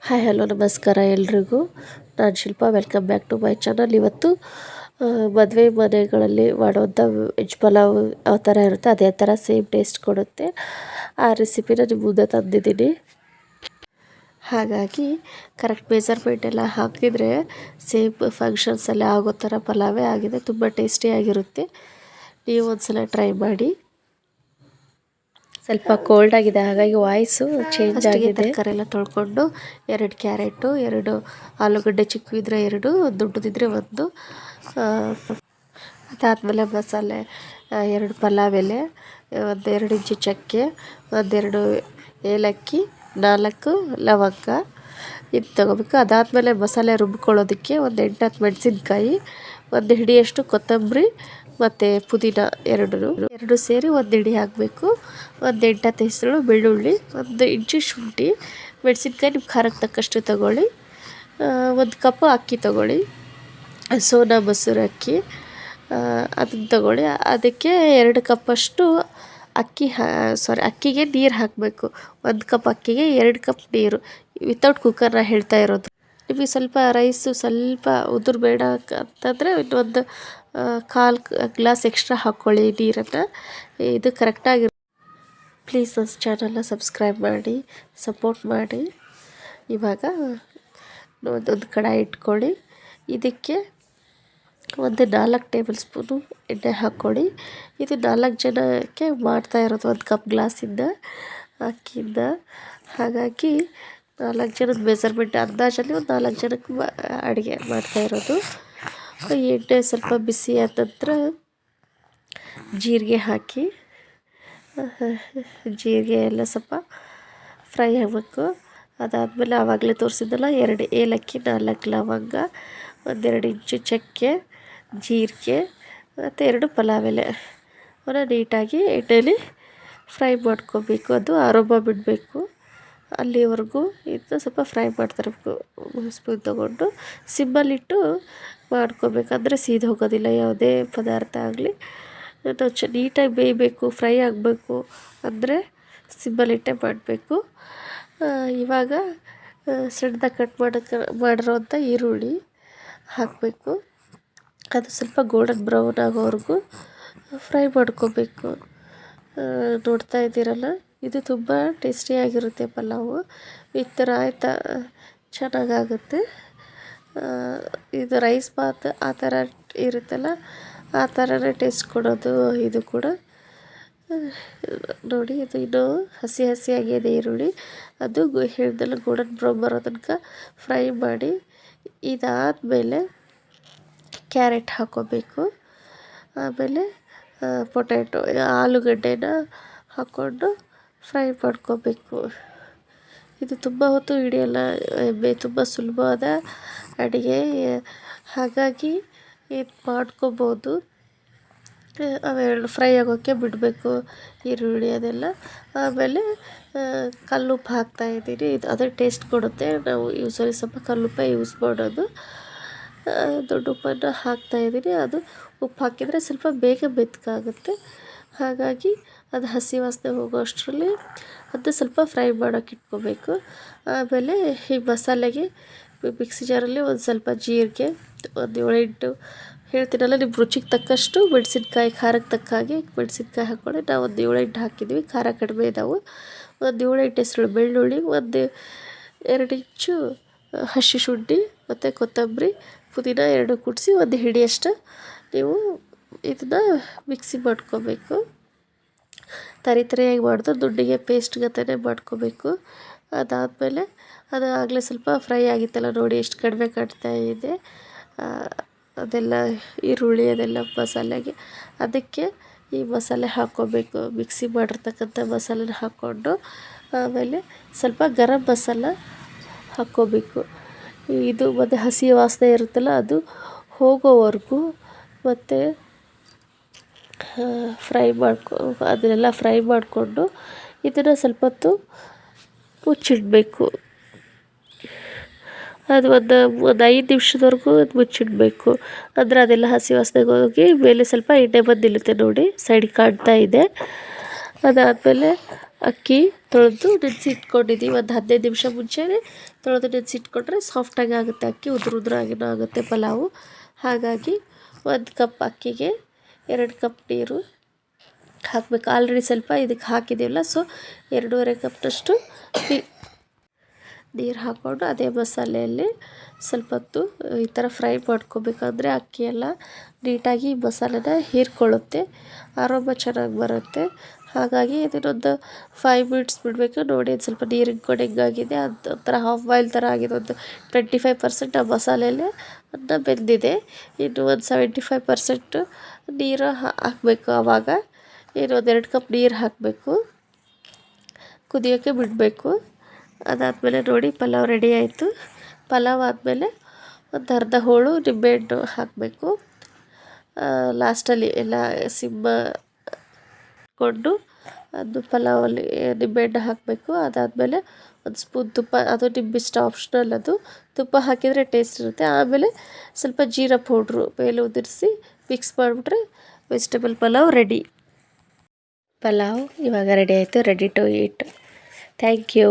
Hi hello ನಮಸ್ಕಾರ ಎಲ್ರಿಗೂ. ನಾನು Shilpa. Welcome back to my channel. ಇವತ್ತು ಮದುವೆ ಮನೆಗಳಲ್ಲಿ ಮಾಡುವಂಥ ವೆಜ್ ಪಲಾವ್ ಯಾವ ಥರ ಇರುತ್ತೆ ಅದೇ ಥರ ಸೇಮ್ ಟೇಸ್ಟ್ ಕೊಡುತ್ತೆ. ಆ ರೆಸಿಪಿನ ನಿಮ್ಮ ಮುಂದೆ ತಂದಿದ್ದೀನಿ. ಹಾಗಾಗಿ ಕರೆಕ್ಟ್ ಮೆಜರ್ಮೆಂಟ್ ಎಲ್ಲ ಹಾಕಿದರೆ ಸೇಮ್ ಫಂಕ್ಷನ್ಸಲ್ಲಿ ಆಗೋ ಥರ ಪಲಾವೇ ಆಗಿದೆ. ತುಂಬ ಟೇಸ್ಟಿಯಾಗಿರುತ್ತೆ. ನೀವು ಒಂದ್ಸಲ ಟ್ರೈ ಮಾಡಿ. ಸ್ವಲ್ಪ ಕೋಲ್ಡ್ ಆಗಿದೆ, ಹಾಗಾಗಿ ವಾಯ್ಸು ಚೇಂಜ್ ಆಗಿದೆ. ತರಕಾರಿ ಎಲ್ಲ ತೊಳ್ಕೊಂಡು 2 ಕ್ಯಾರೆಟು, 2 ಆಲೂಗಡ್ಡೆ ಚಿಕ್ಕ ಇದ್ದರೆ 2, ದೊಡ್ಡದಿದ್ದರೆ 1. ಅದಾದಮೇಲೆ ಮಸಾಲೆ 2 ಪಲಾವ್ ಎಲೆ, 2 ಇಂಚು ಚಕ್ಕೆ, 2 ಏಲಕ್ಕಿ, 4 ಲವಂಗ ಇದು ತೊಗೋಬೇಕು. ಅದಾದಮೇಲೆ ಮಸಾಲೆ ರುಬ್ಕೊಳ್ಳೋದಕ್ಕೆ 8-10 ಮೆಣಸಿನ್ಕಾಯಿ, 1 ಹಿಡಿಯಷ್ಟು ಕೊತ್ತಂಬರಿ ಮತ್ತು ಪುದೀನ ಎರಡು ಸೇರಿ 1 ಹಿಡಿ ಹಾಕಬೇಕು. 8-10 ಹೆಸರು ಬೆಳ್ಳುಳ್ಳಿ, 1 ಇಂಚು ಶುಂಠಿ, ಮೆಣಸಿನ್ಕಾಯಿ ನಿಮ್ಮ ಖಾರಕ್ಕೆ ತಕ್ಕಷ್ಟು ತಗೊಳ್ಳಿ. 1 ಕಪ್ ಅಕ್ಕಿ ತಗೊಳ್ಳಿ, ಸೋನಾ ಮಸೂರಿ ಅಕ್ಕಿ ಅದನ್ನು ತಗೊಳ್ಳಿ. ಅದಕ್ಕೆ 2 ಕಪ್ಪಷ್ಟು ಅಕ್ಕಿಗೆ ನೀರು ಹಾಕಬೇಕು. 1 ಕಪ್ ಅಕ್ಕಿಗೆ 2 ಕಪ್ ನೀರು. ವಿತೌಟ್ ಕುಕ್ಕರ್ನ ಹೇಳ್ತಾ ಇರೋದು. ನಿಮಗೆ ಸ್ವಲ್ಪ ರೈಸು ಸ್ವಲ್ಪ ಉದುರು ಬೇಡ ಅಂತಂದರೆ ಇನ್ನೊಂದು 1/4 ಗ್ಲಾಸ್ ಎಕ್ಸ್ಟ್ರಾ ಹಾಕ್ಕೊಳ್ಳಿ ನೀರನ್ನು. ಇದು ಕರೆಕ್ಟಾಗಿ. ಪ್ಲೀಸ್ ನನ್ನ ಚಾನಲ್ನ ಸಬ್ಸ್ಕ್ರೈಬ್ ಮಾಡಿ, ಸಪೋರ್ಟ್ ಮಾಡಿ. ಇವಾಗ ಒಂದು ಕಡಾಯಿ ಇಟ್ಕೊಳ್ಳಿ. ಇದಕ್ಕೆ 4 ಟೇಬಲ್ ಸ್ಪೂನು ಎಣ್ಣೆ ಹಾಕ್ಕೊಳ್ಳಿ. ಇದು 4 ಜನಕ್ಕೆ ಮಾಡ್ತಾ ಇರೋದು, 1 ಕಪ್ ಗ್ಲಾಸಿಂದ ಅಕ್ಕಿಯಿಂದ. ಹಾಗಾಗಿ 4 ಜನದ ಮೆಜರ್ಮೆಂಟ್ ಅಂದಾಜಲ್ಲಿ ಒಂದು 4 ಜನಕ್ಕೆ ಅಡುಗೆ ಮಾಡ್ತಾ ಇರೋದು. ಎಣ್ಣೆ ಸ್ವಲ್ಪ ಬಿಸಿ ಆದ ನಂತರ ಜೀರಿಗೆ ಹಾಕಿ, ಜೀರಿಗೆ ಎಲ್ಲ ಸ್ವಲ್ಪ ಫ್ರೈ ಆಗಬೇಕು. ಅದಾದಮೇಲೆ ಆವಾಗಲೇ ತೋರಿಸಿದ್ದಲ್ಲ 2 ಏಲಕ್ಕಿ, 4 ಲವಂಗ, 1-2 ಇಂಚು ಚಕ್ಕೆ, ಜೀರಿಗೆ ಮತ್ತು 2 ಪಲಾವ್ ಎಲೆ ಅವನ್ನ ನೀಟಾಗಿ ಎಣ್ಣೆಲಿ ಫ್ರೈ ಮಾಡ್ಕೋಬೇಕು. ಅದು ಅರೋಮ ಬಿಡಬೇಕು. ಅಲ್ಲಿವರೆಗೂ ಇದನ್ನ ಸ್ವಲ್ಪ ಫ್ರೈ ಮಾಡ್ತಿರ್ಬೇಕು. ಸ್ಪೂನ್ ತೊಗೊಂಡು ಸಿಮ್ಮಲ್ಲಿಟ್ಟು ಮಾಡ್ಕೋಬೇಕು. ಅಂದರೆ ಸೀದು ಹೋಗೋದಿಲ್ಲ ಯಾವುದೇ ಪದಾರ್ಥ ಆಗಲಿ. ನೀಟಾಗಿ ಬೇಯಬೇಕು, ಫ್ರೈ ಆಗಬೇಕು ಅಂದರೆ ಸಿಮ್ಮಲ್ಲಿಟ್ಟೆ ಮಾಡಬೇಕು. ಇವಾಗ ಸಣ್ಣದಾಗಿ ಕಟ್ ಮಾಡಿರೋಂಥ ಈರುಳ್ಳಿ ಹಾಕಬೇಕು. ಅದು ಸ್ವಲ್ಪ ಗೋಲ್ಡನ್ ಬ್ರೌನ್ ಆಗೋವರೆಗೂ ಫ್ರೈ ಮಾಡ್ಕೋಬೇಕು. ನೋಡ್ತಾ ಇದ್ದೀರಲ್ಲ, ಇದು ತುಂಬ ಟೇಸ್ಟಿಯಾಗಿರುತ್ತೆ ಪಲಾವು. ವಿತ್ ರಾಯ್ತ ಚೆನ್ನಾಗಾಗುತ್ತೆ. ಇದು ರೈಸ್ ಬಾತ್ ಆ ಥರ ಇರುತ್ತಲ್ಲ, ಆ ಥರನೇ ಟೇಸ್ಟ್ ಕೊಡೋದು ಇದು ಕೂಡ. ನೋಡಿ, ಇದು ಇನ್ನೂ ಹಸಿಯಾಗಿದೆ ಈರುಳ್ಳಿ. ಅದು ಹೇಳ್ದಲ್ಲ ಗೋಲ್ಡನ್ ಬ್ರೌನ್ ಬರೋ ತನಕ ಫ್ರೈ ಮಾಡಿ. ಇದಾದಮೇಲೆ ಕ್ಯಾರೆಟ್ ಹಾಕ್ಕೋಬೇಕು. ಆಮೇಲೆ ಪೊಟ್ಯಾಟೊ ಆಲೂಗಡ್ಡೆನ ಹಾಕ್ಕೊಂಡು ಫ್ರೈ ಮಾಡ್ಕೋಬೇಕು. ಇದು ತುಂಬ ಹೊತ್ತು ಹಿಡಿಯಲ್ಲ, ತುಂಬ ಸುಲಭವಾದ ಅಡುಗೆ. ಹಾಗಾಗಿ ಇದು ಮಾಡ್ಕೋಬೋದು. ಅವೆರಡು ಫ್ರೈ ಆಗೋಕ್ಕೆ ಬಿಡಬೇಕು, ಈರುಳ್ಳಿ ಅದೆಲ್ಲ. ಆಮೇಲೆ ಕಲ್ಲುಪ್ಪು ಹಾಕ್ತಾಯಿದ್ದೀನಿ. ಅದೇ ಟೇಸ್ಟ್ ಕೊಡುತ್ತೆ. ನಾವು ಯೂಸಲಿ ಸ್ವಲ್ಪ ಕಲ್ಲುಪ್ಪೇ ಯೂಸ್ ಮಾಡೋದು. ದೊಡ್ಡ ಉಪ್ಪನ್ನು ಹಾಕ್ತಾಯಿದ್ದೀನಿ. ಅದು ಉಪ್ಪು ಹಾಕಿದರೆ ಸ್ವಲ್ಪ ಬೇಗ ಮೆತ್ತಗಾಗುತ್ತೆ. ಹಾಗಾಗಿ ಅದು ಹಸಿ ವಾಸನೆ ಹೋಗೋ ಅಷ್ಟರಲ್ಲಿ ಅದನ್ನ ಸ್ವಲ್ಪ ಫ್ರೈ ಮಾಡೋಕೆ ಇಟ್ಕೋಬೇಕು. ಆಮೇಲೆ ಈ ಮಸಾಲೆಗೆ ಮಿಕ್ಸಿ ಜಾರಲ್ಲಿ ಒಂದು ಸ್ವಲ್ಪ ಜೀರಿಗೆ, ಒಂದು 7-8 ಹೇಳ್ತೀನಲ್ಲ, ನಿಮ್ಮ ರುಚಿಗೆ ತಕ್ಕಷ್ಟು ಮೆಣಸಿನ್ಕಾಯಿ, ಖಾರಕ್ಕೆ ತಕ್ಕ ಹಾಗೆ ಮೆಣಸಿನ್ಕಾಯಿ ಹಾಕ್ಕೊಳ್ಳಿ. ನಾವು ಒಂದು 7-8 ಹಾಕಿದ್ವಿ, ಖಾರ ಕಡಿಮೆ ಇದ್ದಾವೆ. ಒಂದು 7-8 ಹೆಸರು ಬೆಳ್ಳುಳ್ಳಿ, 1-2 ಇಂಚು ಹಸಿ ಶುಂಠಿ ಮತ್ತು ಕೊತ್ತಂಬರಿ, ಪುದೀನ 2 ಕುಡಿಸಿ 1 ಹಿಡಿಯಷ್ಟು ನೀವು ಇದನ್ನ ಮಿಕ್ಸಿ ಮಾಡ್ಕೋಬೇಕು. ತರಿಯಾಗಿ ಮಾಡಿದ್ರೆ ದುಡ್ಡಿಗೆ ಪೇಸ್ಟ್ ಗತೆನೇ ಮಾಡ್ಕೋಬೇಕು. ಅದಾದಮೇಲೆ ಅದು ಆಗಲೇ ಸ್ವಲ್ಪ ಫ್ರೈ ಆಗಿತ್ತಲ್ಲ, ನೋಡಿ ಎಷ್ಟು ಕಡಿಮೆ ಕಾಣ್ತಾ ಇದೆ. ಅದೆಲ್ಲ ಈರುಳ್ಳಿ ಅದೆಲ್ಲ ಮಸಾಲೆಗೆ, ಅದಕ್ಕೆ ಈ ಮಸಾಲೆ ಹಾಕ್ಕೋಬೇಕು. ಮಿಕ್ಸಿ ಮಾಡಿರ್ತಕ್ಕಂಥ ಮಸಾಲೆನ ಹಾಕ್ಕೊಂಡು ಆಮೇಲೆ ಸ್ವಲ್ಪ ಗರಂ ಮಸಾಲ ಹಾಕ್ಕೋಬೇಕು. ಇದು ಮತ್ತು ಹಸಿ ವಾಸನೆ ಇರುತ್ತಲ್ಲ, ಅದು ಹೋಗೋವರೆಗೂ ಮತ್ತು ಅದನ್ನೆಲ್ಲ ಫ್ರೈ ಮಾಡಿಕೊಂಡು ಇದನ್ನು ಸ್ವಲ್ಪ ಹೊತ್ತು ಮುಚ್ಚಿಡಬೇಕು. ಅದು ಒಂದು 5 ನಿಮಿಷದವರೆಗೂ ಅದು ಮುಚ್ಚಿಡಬೇಕು. ಅಂದರೆ ಅದೆಲ್ಲ ಹಸಿ ವಾಸನೆಗೆ ಹೋಗಿ ಮೇಲೆ ಸ್ವಲ್ಪ ಎಣ್ಣೆ ಬಂದು ನಿಲ್ಲುತ್ತೆ. ನೋಡಿ, ಸೈಡಿಗೆ ಕಾಣ್ತಾ ಇದೆ. ಅದಾದಮೇಲೆ ಅಕ್ಕಿ ತೊಳೆದು ನೆನೆಸಿಟ್ಕೊಂಡಿದ್ದೀವಿ. ಒಂದು 15 ನಿಮಿಷ ಮುಂಚೆನೇ ತೊಳೆದು ನೆನೆಸಿಟ್ಕೊಂಡ್ರೆ ಸಾಫ್ಟಾಗಿ ಆಗುತ್ತೆ. ಅಕ್ಕಿ ಉದುರಾಗಿನೂ ಆಗುತ್ತೆ ಪಲಾವು. ಹಾಗಾಗಿ 1 ಕಪ್ ಅಕ್ಕಿಗೆ 2 ಕಪ್ ನೀರು ಹಾಕಬೇಕು. ಆಲ್ರೆಡಿ ಸ್ವಲ್ಪ ಇದಕ್ಕೆ ಹಾಕಿದ್ದೀವಲ್ಲ, ಸೊ 2.5 ಕಪ್ನಷ್ಟು ನೀರು ಹಾಕ್ಕೊಂಡು ಅದೇ ಮಸಾಲೆಯಲ್ಲಿ ಸ್ವಲ್ಪ ಹೊತ್ತು ಈ ಥರ ಫ್ರೈ ಮಾಡ್ಕೊಬೇಕಂದ್ರೆ ಅಕ್ಕಿ ಎಲ್ಲ ನೀಟಾಗಿ ಮಸಾಲೆನ ಹೀರ್ಕೊಳ್ಳುತ್ತೆ, ಆರೋಮ ಚೆನ್ನಾಗಿ ಬರುತ್ತೆ. ಹಾಗಾಗಿ ಇದನ್ನೊಂದು 5 ಮಿನಿಟ್ಸ್ ಬಿಡಬೇಕು. ನೋಡಿ ಒಂದು ಸ್ವಲ್ಪ ನೀರು ಹಿಂಗ್ಕೊಂಡು ಹೆಂಗಾಗಿದೆ, ಅದು ಒಂಥರ ಹಾಫ್ ಬಾಯ್ಲ್ ಥರ ಆಗಿದೆ. ಒಂದು 25% ಆ ಮಸಾಲೆಯಲ್ಲೇ ಅನ್ನ ಬೆಂದಿದೆ. ಇನ್ನು ಒಂದು 75% ನೀರು ಹಾಕಬೇಕು. ಆವಾಗ ಒಂದು 2 ಕಪ್ ನೀರು ಹಾಕಬೇಕು, ಕುದಿಯೋಕ್ಕೆ ಬಿಡಬೇಕು. ಅದಾದಮೇಲೆ ನೋಡಿ ಪಲಾವ್ ರೆಡಿ ಆಯಿತು. ಪಲಾವ್ ಆದಮೇಲೆ ಒಂದು ಅರ್ಧ ಹೋಳು ನಿಂಬೆಹಣ್ಣು ಹಾಕಬೇಕು. ಲಾಸ್ಟಲ್ಲಿ ಎಲ್ಲ ಸಿಮ್ಕೊಂಡು ಅದು ಪಲಾವಲ್ಲಿ ನಿಂಬೆಹಣ್ಣು ಹಾಕಬೇಕು. ಅದಾದಮೇಲೆ ಒಂದು ಸ್ಪೂನ್ ತುಪ್ಪ, ಅದು ನಿಮ್ಮಿಷ್ಟ, ಆಪ್ಷನಲ್ ಅದು. ತುಪ್ಪ ಹಾಕಿದರೆ ಟೇಸ್ಟ್ ಇರುತ್ತೆ. ಆಮೇಲೆ ಸ್ವಲ್ಪ ಜೀರಾ ಪೌಡ್ರು ಮೇಲೆ ಉದುರಿಸಿ ಮಿಕ್ಸ್ ಮಾಡಿಬಿಟ್ರೆ ವೆಜಿಟೇಬಲ್ ಪಲಾವ್ ರೆಡಿ. ಪಲಾವ್ ಇವಾಗ ರೆಡಿ ಆಯಿತು, ready to eat. Thank you.